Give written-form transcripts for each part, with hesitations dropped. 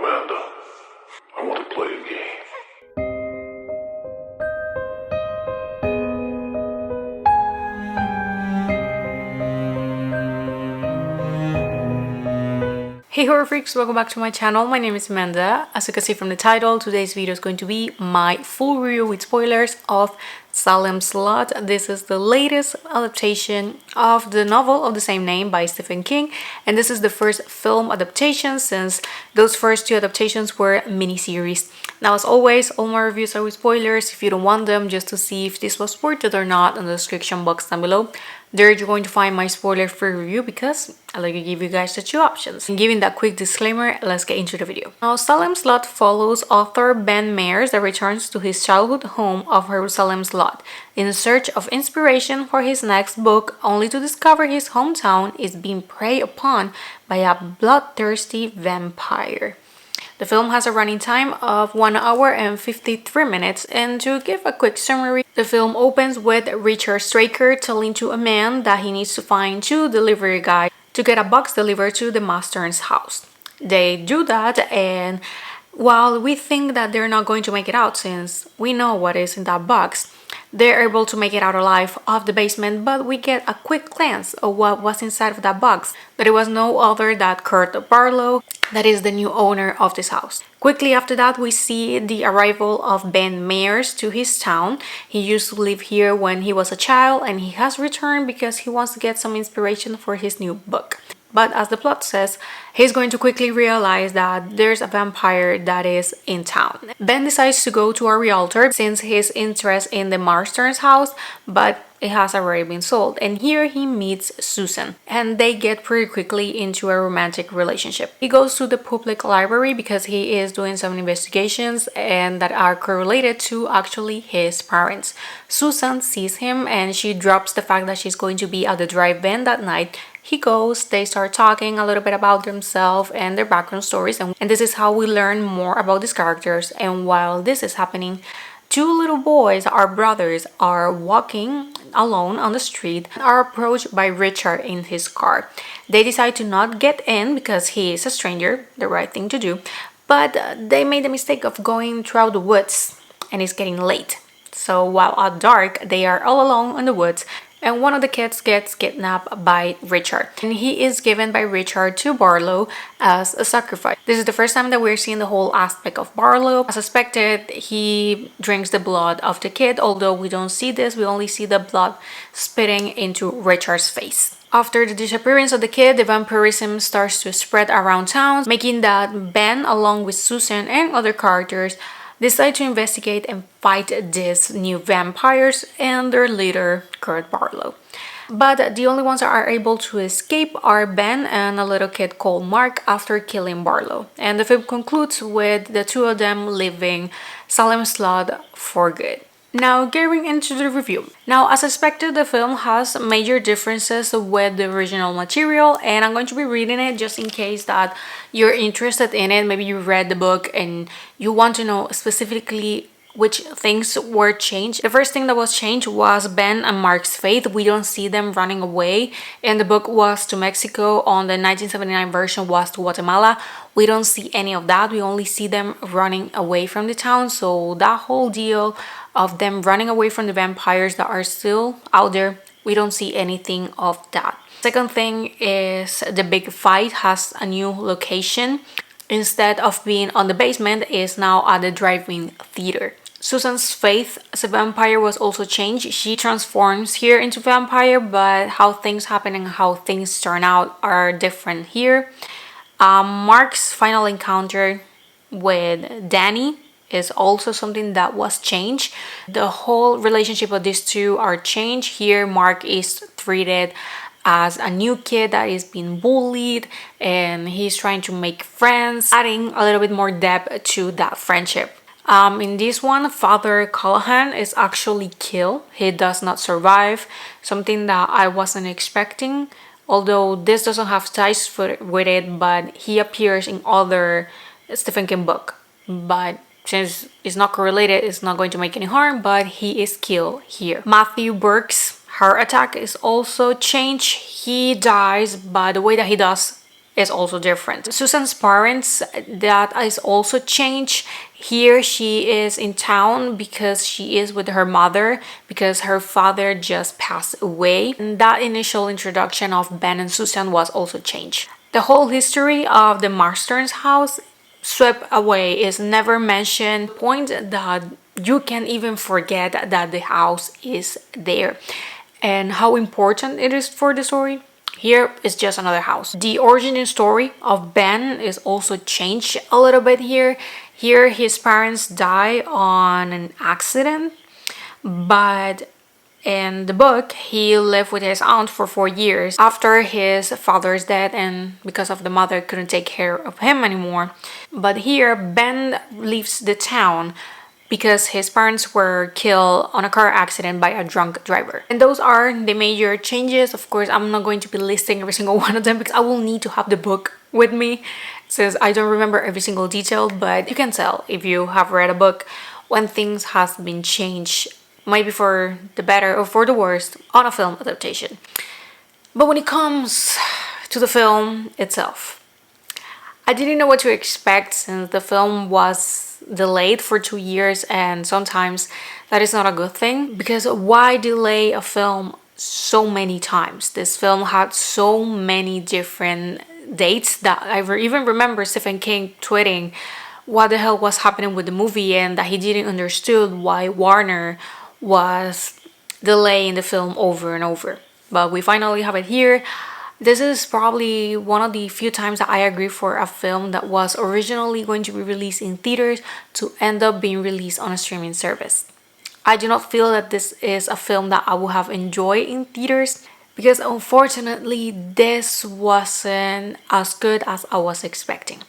Amanda. I want to play a game. Hey horror freaks, welcome back to my channel. My name is Amanda. As you can see from the title, today's video is going to be my full review with spoilers of Salem's Lot. This is the latest adaptation of the novel of the same name by Stephen King, and this is the first film adaptation since those first two adaptations were miniseries. Now, as always, all my reviews are with spoilers. If you don't want them, just to see if this was worth it or not, in the description box down below, there you're going to find my spoiler-free review because I like to give you guys the two options. And giving that quick disclaimer, let's get into the video. Now, Salem's Lot follows author Ben Mayers that returns to his childhood home of Salem's Lot in search of inspiration for his next book, only to discover his hometown is being preyed upon by a bloodthirsty vampire. The film has a running time of 1 hour and 53 minutes, and to give a quick summary, the film opens with Richard Straker telling to a man that he needs to find 2 delivery guys to get a box delivered to the master's house. They do that, and while we think that they're not going to make it out since we know what is in that box, they're able to make it out alive of the basement, but we get a quick glance of what was inside of that box, that it was no other than Kurt Barlow, that is the new owner of this house. Quickly after that, we see the arrival of Ben Mayers to his town. He used to live here when he was a child, and he has returned because he wants to get some inspiration for his new book. But as the plot says, he's going to quickly realize that there's a vampire that is in town. Ben decides to go to a realtor since his interest in the master's house, but it has already been sold. And here he meets Susan, and they get pretty quickly into a romantic relationship. He goes to the public library because he is doing some investigations and that are correlated to actually his parents. Susan sees him and she drops the fact that she's going to be at the drive-in that night. He goes, they start talking a little bit about themselves and their background stories, and this is how we learn more about these characters. And while this is happening, 2 little boys, our brothers, are walking alone on the street and are approached by Richard in his car. They decide to not get in because he is a stranger, the right thing to do, but they made the mistake of going through the woods and it's getting late. So while at dark, they are all alone in the woods, and one of the kids gets kidnapped by Richard, and he is given by Richard to Barlow as a sacrifice. This is the first time that we're seeing the whole aspect of Barlow. As suspected, he drinks the blood of the kid, although we don't see this, we only see the blood spitting into Richard's face. After the disappearance of the kid, the vampirism starts to spread around town, making that Ben, along with Susan and other characters, decide to investigate and fight these new vampires and their leader, Kurt Barlow. But the only ones that are able to escape are Ben and a little kid called Mark after killing Barlow. And the film concludes with the 2 of them leaving Salem's Lot for good. Now, getting into the review. Now, as expected, the film has major differences with the original material, and I'm going to be reading it just in case that you're interested in it. Maybe you read the book and you want to know specifically which things were changed. The first thing that was changed was Ben and Mark's fate. We don't see them running away. In the book was to Mexico, on the 1979 version was to Guatemala. We don't see any of that. We only see them running away from the town. So that whole deal of them running away from the vampires that are still out there, we don't see anything of that. Second thing is the big fight has a new location. Instead of being on the basement, is now at the drive-in theater. Susan's faith as a vampire was also changed. She transforms here into vampire, but how things happen and how things turn out are different here. Mark's final encounter with Danny is also something that was changed. The whole relationship of these 2 are changed. Here, Mark is treated as a new kid that is being bullied, and he's trying to make friends, adding a little bit more depth to that friendship. In this one, Father Callahan is actually killed. He does not survive, something that I wasn't expecting, although this doesn't have ties with it, but he appears in other Stephen King book. But since it's not correlated, it's not going to make any harm, but he is killed here. Matthew Burke's heart attack is also changed. He dies, but the way that he does is also different. Susan's parents, that is also changed. Here she is in town because she is with her mother because her father just passed away. And that initial introduction of Ben and Susan was also changed. The whole history of the Marston's house swept away, is never mentioned. Point that you can even forget that the house is there and how important it is for the story. Here is just another house. The origin story of Ben is also changed a little bit here. Here his parents die on an accident, but in the book he lived with his aunt for 4 years after his father's death, and because of the mother couldn't take care of him anymore. But here Ben leaves the town because his parents were killed on a car accident by a drunk driver. And those are the major changes. Of course, I'm not going to be listing every single one of them because I will need to have the book with me since I don't remember every single detail, but you can tell if you have read a book when things has been changed, maybe for the better or for the worst, on a film adaptation. But when it comes to the film itself, I didn't know what to expect since the film was delayed for 2 years, and sometimes that is not a good thing because why delay a film so many times? This film had so many different dates that I even remember Stephen King tweeting what the hell was happening with the movie and that he didn't understood why Warner was delaying the film over and over. But we finally have it here. This is probably one of the few times that I agree for a film that was originally going to be released in theaters to end up being released on a streaming service. I do not feel that this is a film that I would have enjoyed in theaters because unfortunately this wasn't as good as I was expecting.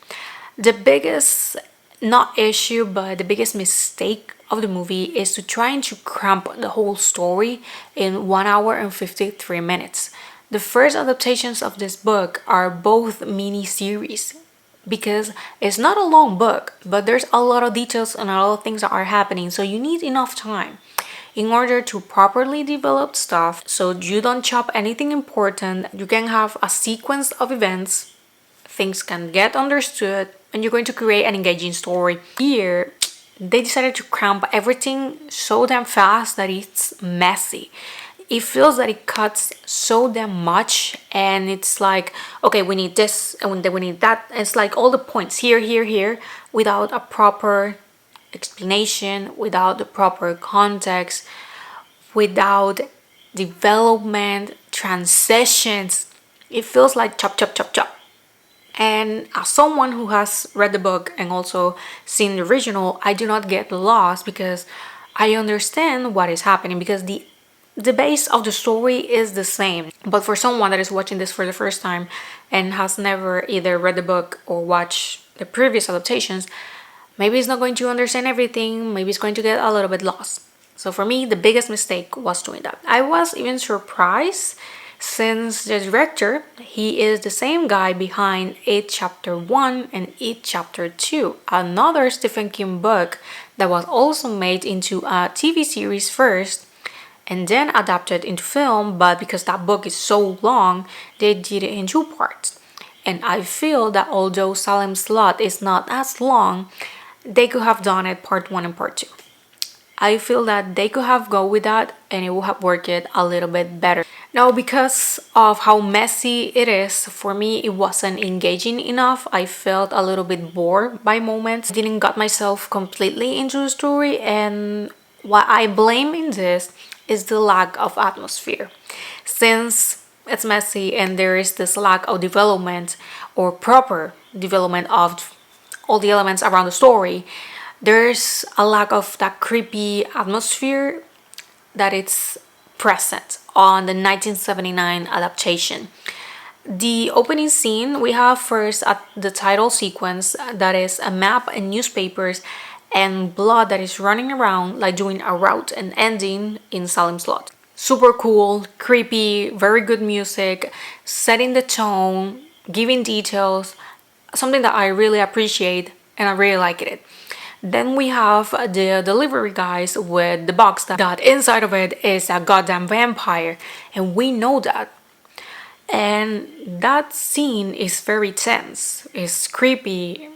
The biggest, not issue, but the biggest mistake of the movie is to trying to cramp the whole story in 1 hour and 53 minutes. The first adaptations of this book are both mini-series because it's not a long book, but there's a lot of details and a lot of things that are happening, so you need enough time in order to properly develop stuff so you don't chop anything important. You can have a sequence of events, things can get understood, and you're going to create an engaging story. Here, they decided to cramp everything so damn fast that it's messy. It feels that it cuts so damn much, and it's like, okay, we need this and then we need that. It's like all the points here, without a proper explanation, without the proper context, without development, transitions. It feels like chop, chop, chop, chop. And as someone who has read the book and also seen the original, I do not get lost because I understand what is happening because the base of the story is the same. But for someone that is watching this for the first time and has never either read the book or watched the previous adaptations, maybe it's not going to understand everything, maybe it's going to get a little bit lost. So for me, the biggest mistake was doing that. I was even surprised since the director, he is the same guy behind It Chapter 1 and It Chapter 2, another Stephen King book that was also made into a TV series first and then adapted into film, but because that book is so long, they did it in 2 parts. And I feel that although Salem's Lot is not as long, they could have done it part 1 and part 2. I feel that they could have gone with that and it would have worked a little bit better. Now, because of how messy it is, for me it wasn't engaging enough. I felt a little bit bored by moments. I didn't got myself completely into the story, and what I blame in this is the lack of atmosphere. Since it's messy and there is this lack of development or proper development of all the elements around the story, there's a lack of that creepy atmosphere that it's present on the 1979 adaptation. The opening scene we have first at the title sequence, that is a map and newspapers and blood that is running around like doing a route and ending in Salem's Lot. Super cool, creepy, very good music, setting the tone, giving details, something that I really appreciate and I really like it. Then we have the delivery guys with the box that inside of it is a goddamn vampire, and we know that. And that scene is very tense, it's creepy,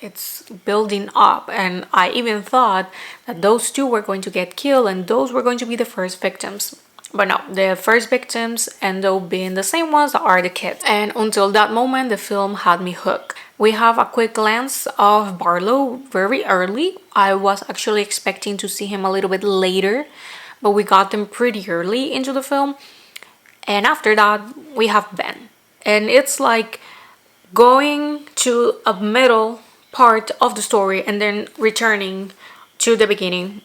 it's building up, and I even thought that those two were going to get killed and those were going to be the first victims. But no, the first victims end up being the same ones that are the kids. And until that moment, the film had me hooked. We have a quick glance of Barlow very early. I was actually expecting to see him a little bit later, but we got them pretty early into the film. And after that, we have Ben. And it's like going to a middle part of the story and then returning to the beginning.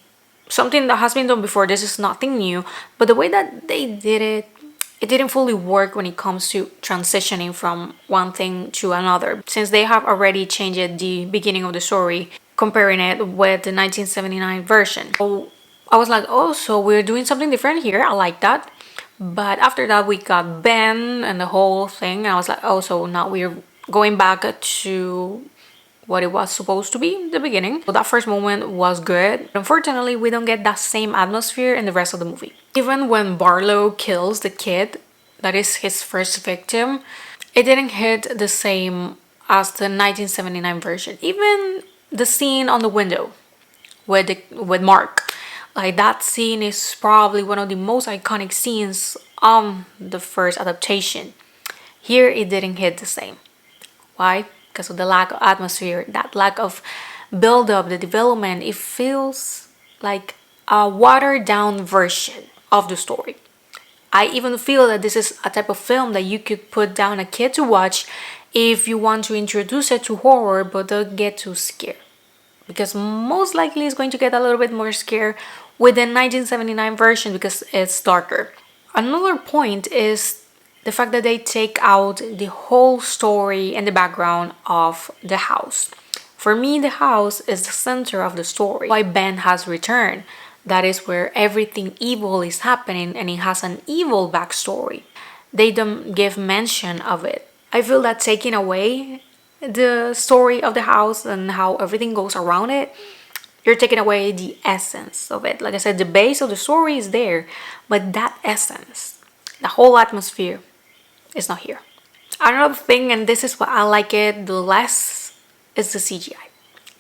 Something that has been done before. This is nothing new, but the way that they did it, it didn't fully work when it comes to transitioning from one thing to another, since they have already changed the beginning of the story, comparing it with the 1979 version. So I was like, oh, so we're doing something different here. I like that. But after that, we got Ben and the whole thing, and I was like, oh, so now we're going back to what it was supposed to be in the beginning. So that first moment was good. Unfortunately, we don't get that same atmosphere in the rest of the movie. Even when Barlow kills the kid, that is his first victim, it didn't hit the same as the 1979 version. Even the scene on the window with Mark, like that scene is probably one of the most iconic scenes on the first adaptation. Here it didn't hit the same. Why? Because of the lack of atmosphere, that lack of build up, the development. It feels like a watered down version of the story. I even feel that this is a type of film that you could put down a kid to watch if you want to introduce it to horror but don't get too scared. Because most likely it's going to get a little bit more scared with the 1979 version because it's darker. Another point is the fact that they take out the whole story and the background of the house. For me, the house is the center of the story. Why Ben has returned. That is where everything evil is happening, and it has an evil backstory. They don't give mention of it. I feel that taking away the story of the house and how everything goes around it, you're taking away the essence of it. Like I said, the base of the story is there, but that essence, the whole atmosphere, is not here. Another thing, and this is what I like it the less, is the CGI.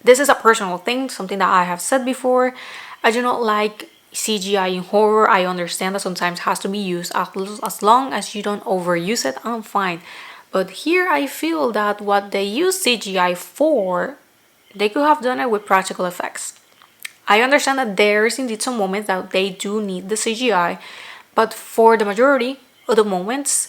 This is a personal thing, something that I have said before. I do not like CGI in horror. I understand that sometimes it has to be used. As long as you don't overuse it, I'm fine. But here I feel that what they use CGI for, they could have done it with practical effects. I understand that there is indeed some moments that they do need the CGI, but for the majority of the moments,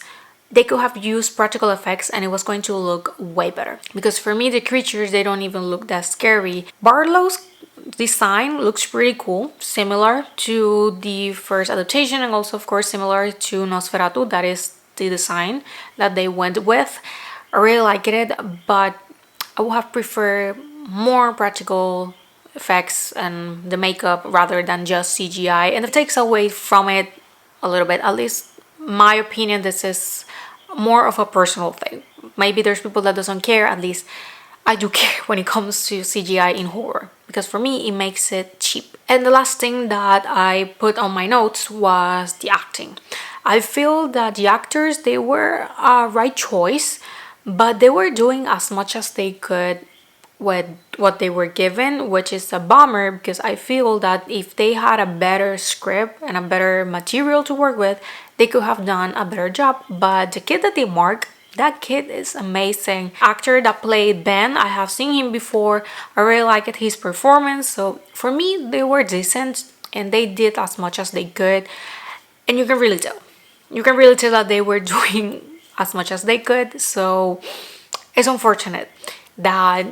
they could have used practical effects and it was going to look way better. Because for me, the creatures, they don't even look that scary. Barlow's design looks pretty cool, similar to the first adaptation, and also of course similar to Nosferatu. That is the design that they went with. I really like it, but I would have preferred more practical effects and the makeup rather than just CGI, and it takes away from it a little bit. At least my opinion, this is more of a personal thing. Maybe there's people that doesn't care. At least I do care when it comes to CGI in horror, because for me it makes it cheap. And the last thing that I put on my notes was the acting. I feel that the actors, they were a right choice, but they were doing as much as they could with what they were given, which is a bummer, because I feel that if they had a better script and a better material to work with, they could have done a better job. But the kid that they mark, that kid is amazing. Actor that played Ben, I have seen him before. I really liked his performance. So for me, they were decent and they did as much as they could. And you can really tell. You can really tell that they were doing as much as they could. So it's unfortunate that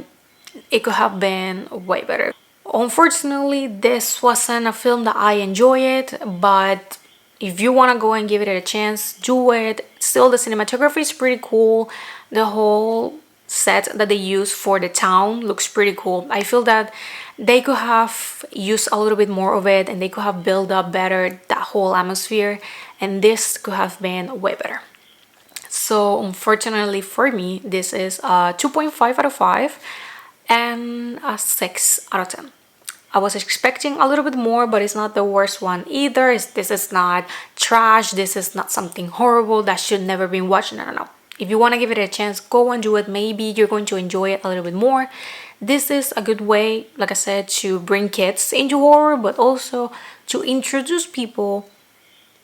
it could have been way better. Unfortunately, this wasn't a film that I enjoyed, but if you want to go and give it a chance, do it. Still, the cinematography is pretty cool. The whole set that they use for the town looks pretty cool. I feel that they could have used a little bit more of it and they could have built up better that whole atmosphere, and this could have been way better. So unfortunately for me, this is a 2.5 out of 5 and a 6 out of 10. I was expecting a little bit more, but it's not the worst one either. This is not trash. This is not something horrible that should never be watched. No, no, no. If you want to give it a chance, go and do it. Maybe you're going to enjoy it a little bit more. This is a good way, like I said, to bring kids into horror, but also to introduce people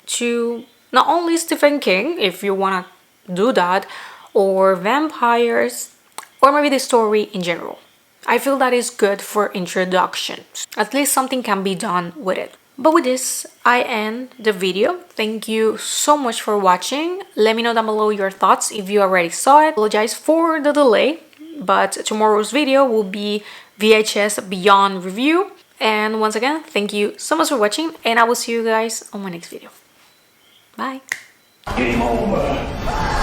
to not only Stephen King, if you want to do that, or vampires, or maybe the story in general. I feel that is good for introductions. At least something can be done with it. But with this, I end the video. Thank you so much for watching. Let me know down below your thoughts if you already saw it. Apologize for the delay, but tomorrow's video will be VHS Beyond review. And once again, thank you so much for watching, and I will see you guys on my next video. Bye. Game over.